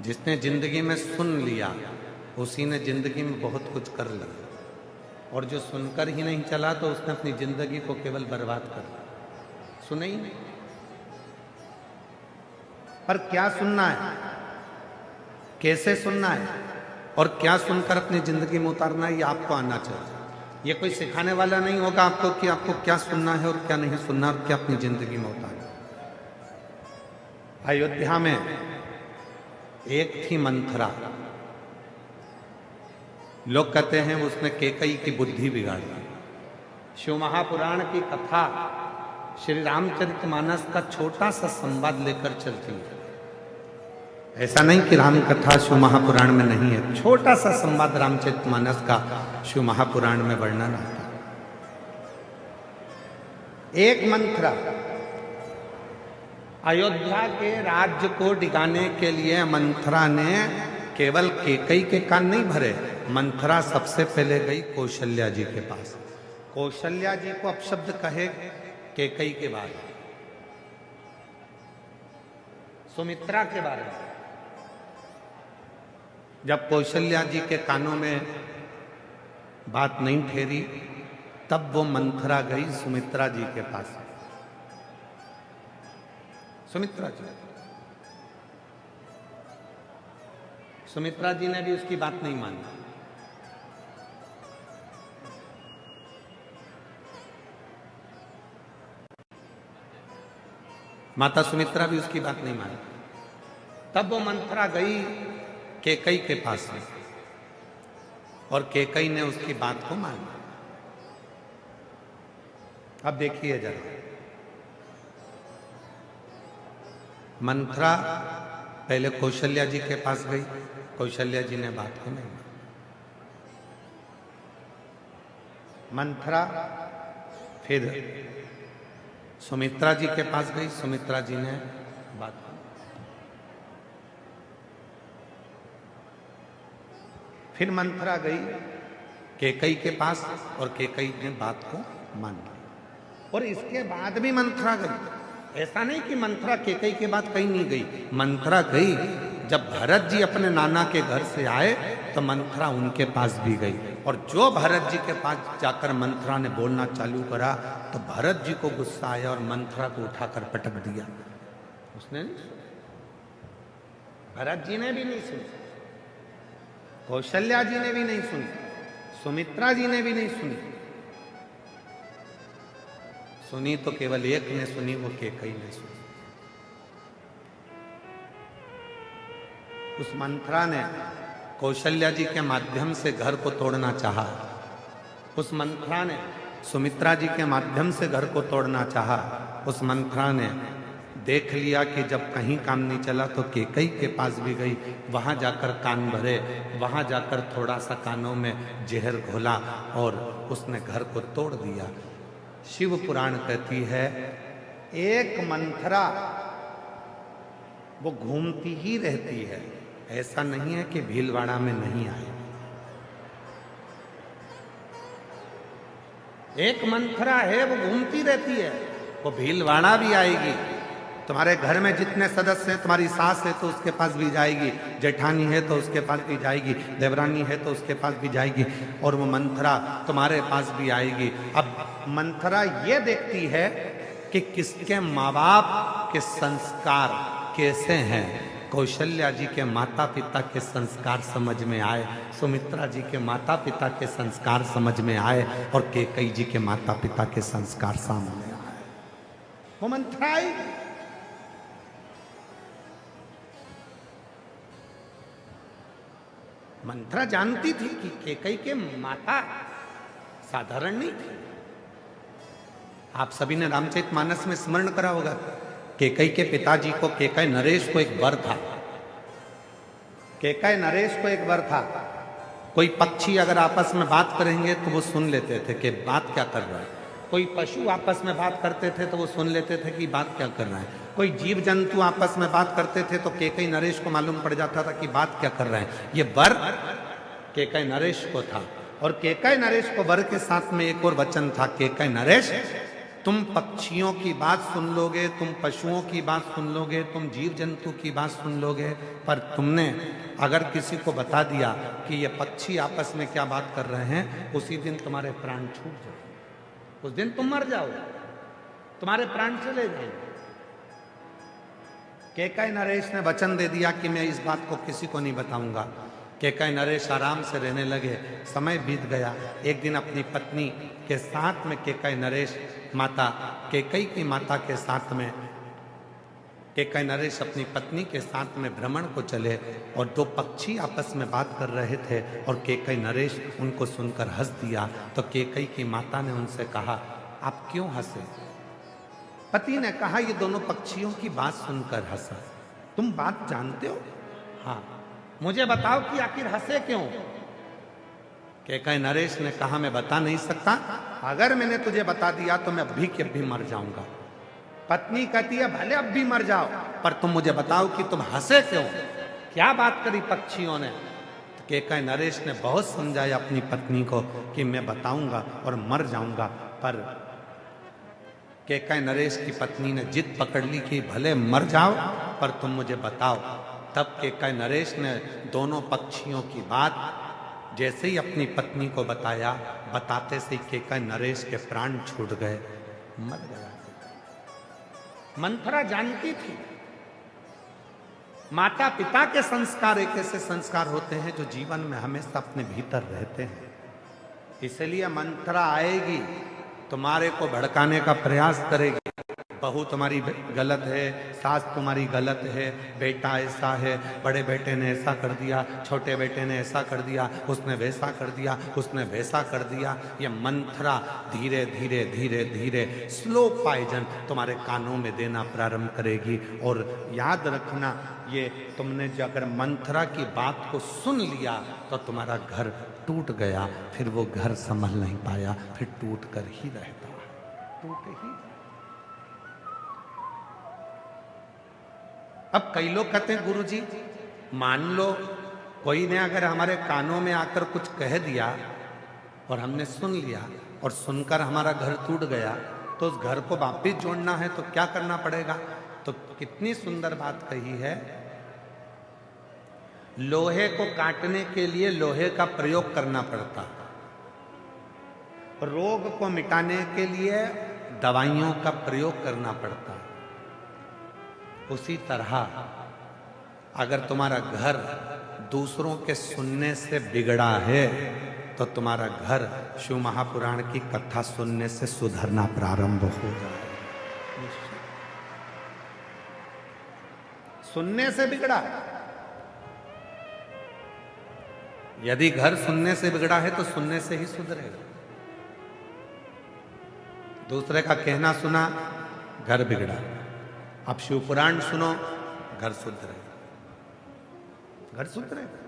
जिसने जिंदगी में सुन लिया उसी ने जिंदगी में बहुत कुछ कर लिया, और जो सुनकर ही नहीं चला तो उसने अपनी जिंदगी को केवल बर्बाद कर दिया। सुने ही नहीं। पर क्या सुनना है, कैसे सुनना है और क्या सुनकर अपनी जिंदगी में उतारना है, ये आपको आना चाहिए। ये कोई सिखाने वाला नहीं होगा आपको कि आपको क्या सुनना है और क्या नहीं सुनना और क्या अपनी जिंदगी में उतारना। अयोध्या में एक थी मंथरा। लोग कहते हैं उसने कैकेयी की बुद्धि बिगाड़ दी। शिव महापुराण की कथा श्री रामचरितमानस का छोटा सा संवाद लेकर चलती है। ऐसा नहीं कि राम कथा शिव महापुराण में नहीं है, छोटा सा संवाद रामचरितमानस का शिव महापुराण में वर्णन आता है। एक मंथरा अयोध्या के राज्य को डिगाने के लिए मंथरा ने केवल कैकेयी के कान नहीं भरे। मंथरा सबसे पहले गई कौशल्या जी के पास। कौशल्या जी को अपशब्द कहे कैकेयी के बारे में, सुमित्रा के बारे में। जब कौशल्या जी के कानों में बात नहीं ठहरी तब वो मंथरा गई सुमित्रा जी के पास। सुमित्रा जी ने भी उसकी बात नहीं मानी। माता सुमित्रा भी उसकी बात नहीं मानी। तब वो मंथरा गई कैकेयी के पास में और कैकेयी ने उसकी बात को माना। अब देखिए जरा, मंथरा पहले कौशल्या जी के पास गई, कौशल्या जी ने बात को नहीं माना। मंथरा फिर सुमित्रा जी के पास गई, सुमित्रा जी ने बात को। फिर मंथरा गई कैकेयी के पास और कैकेयी ने बात को मान ली। और इसके बाद भी मंथरा गई। ऐसा नहीं कि मंथरा कैकेयी के बाद कहीं नहीं गई। मंथरा गई जब भरत जी अपने नाना के घर से आए तो मंथरा उनके पास भी गई। और जो भरत जी के पास जाकर मंथरा ने बोलना चालू करा तो भरत जी को गुस्सा आया और मंथरा को उठाकर पटक दिया। उसने नहीं सुना, भरत जी ने भी नहीं सुनी, कौशल्या जी ने भी नहीं सुनी, सुमित्रा जी ने भी नहीं सुनी। सुनी तो केवल एक ने सुनी, वो कैकेयी ने सुनी। उस मंथरा ने कौशल्या जी के माध्यम से घर को तोड़ना चाहा। उस मंथरा ने सुमित्रा जी के माध्यम से घर को तोड़ना चाहा। उस मंथरा ने देख लिया कि जब कहीं काम नहीं चला तो कैकेयी के पास भी गई। वहां जाकर कान भरे, वहां जाकर थोड़ा सा कानों में जहर घोला और उसने घर को तोड़ दिया। शिव पुराण कहती है एक मंथरा वो घूमती ही रहती है। ऐसा नहीं है कि भीलवाड़ा में नहीं आए। एक मंथरा है वो घूमती रहती है, वो भीलवाड़ा भी आएगी। तुम्हारे घर में जितने सदस्य हैं, तुम्हारी सास है तो उसके पास भी जाएगी, जेठानी है तो उसके पास भी जाएगी, देवरानी है तो उसके पास भी जाएगी, और वो मंथरा तुम्हारे पास भी आएगी। अब मंथरा ये देखती है कि किसके माँ बाप के संस्कार कैसे हैं। कौशल्या जी के माता पिता के संस्कार समझ में आए, सुमित्रा जी के माता पिता के संस्कार समझ में आए और कैकेयी जी के माता पिता के संस्कार सामने आए। वो मंथरा आई। मंथरा जानती थी कि कैकेयी के माता साधारण नहीं थी। आप सभी ने रामचरितमानस में स्मरण करा होगा, कैकेयी के पिताजी को, कैकेयी नरेश को एक वर था। कैकेयी नरेश को एक वर था। कोई पक्षी अगर आपस में बात करेंगे तो वो सुन लेते थे कि बात क्या कर रहा है। कोई पशु आपस में बात करते थे तो वो सुन लेते थे कि बात क्या कर रहा है। कोई जीव जंतु आपस में बात करते थे तो कैकेयी नरेश को मालूम पड़ जाता था कि बात क्या कर रहे हैं। ये वर कैकेयी नरेश को था। और कैकेयी नरेश को वर के साथ में एक और वचन था, कैकेयी नरेश तुम पक्षियों की बात सुन लोगे, तुम पशुओं की बात सुन लोगे, तुम जीव जंतु की बात सुन लोगे, पर तुमने अगर किसी को बता दिया कि ये पक्षी आपस में क्या बात कर रहे हैं, उसी दिन तुम्हारे प्राण छूट जाओ, उस दिन तुम मर जाओगे, तुम्हारे प्राण चले जाएंगे। कैकई नरेश ने वचन दे दिया कि मैं इस बात को किसी को नहीं बताऊंगा। कैकई नरेश आराम से रहने लगे। समय बीत गया। एक दिन अपनी पत्नी के साथ में कैकई नरेश माता कैकई की माता के साथ में कैकई नरेश अपनी पत्नी के साथ में भ्रमण को चले और दो पक्षी आपस में बात कर रहे थे और कैकई नरेश उनको सुनकर हंस दिया। तो कैकई की माता ने उनसे कहा, आप क्यों हंसे? पति ने कहा, ये दोनों पक्षियों की बात सुनकर हंसा। तुम बात जानते हो? हाँ। मुझे बताओ कि आखिर हंसे क्यों? कैकई नरेश ने कहा, मैं बता नहीं सकता, अगर मैंने तुझे बता दिया तो मैं अभी के अभी मर जाऊंगा। पत्नी कहती है, भले अब भी मर जाओ, पर तुम मुझे बताओ कि तुम हंसे क्यों? क्या बात करी पक्षियों ने? तो कैकई नरेश ने बहुत समझाया अपनी पत्नी को कि मैं बताऊंगा और मर जाऊंगा, पर कैकई नरेश की पत्नी ने जिद पकड़ ली कि भले मर जाओ पर तुम मुझे बताओ। तब कैकई नरेश ने दोनों पक्षियों की बात जैसे ही अपनी पत्नी को बताया, बताते से कैकई नरेश के प्राण छूट गए, मर गया। मंथरा जानती थी माता पिता के संस्कार एक ऐसे संस्कार होते हैं जो जीवन में हमेशा अपने भीतर रहते हैं। इसलिए मंथरा आएगी, तुम्हारे को भड़काने का प्रयास करेगी। बहू तुम्हारी गलत है, सास तुम्हारी गलत है, बेटा ऐसा है, बड़े बेटे ने ऐसा कर दिया, छोटे बेटे ने ऐसा कर दिया, उसने वैसा कर दिया, उसने वैसा कर दिया। ये मंथरा धीरे धीरे धीरे धीरे स्लो पॉइजन तुम्हारे कानों में देना प्रारंभ करेगी। और याद रखना, ये तुमने जो अगर मंथरा की बात को सुन लिया तो तुम्हारा घर टूट गया, फिर वो घर संभल नहीं पाया, फिर टूट कर ही रहता, टूट ही। अब कई लोग कहते हैं, गुरुजी मान लो कोई ने अगर हमारे कानों में आकर कुछ कह दिया और हमने सुन लिया और सुनकर हमारा घर टूट गया, तो उस घर को वापिस जोड़ना है तो क्या करना पड़ेगा? तो कितनी सुंदर बात कही है, लोहे को काटने के लिए लोहे का प्रयोग करना पड़ता, रोग को मिटाने के लिए दवाइयों का प्रयोग करना पड़ता। उसी तरह अगर तुम्हारा घर दूसरों के सुनने से बिगड़ा है तो तुम्हारा घर शिव महापुराण की कथा सुनने से सुधरना प्रारंभ हो जाए। सुनने से बिगड़ा, यदि घर सुनने से बिगड़ा है तो सुनने से ही सुधरेगा। दूसरे का कहना सुना, घर बिगड़ा। अब शिव पुराण सुनो, घर सुधरेगा, घर सुधरेगा।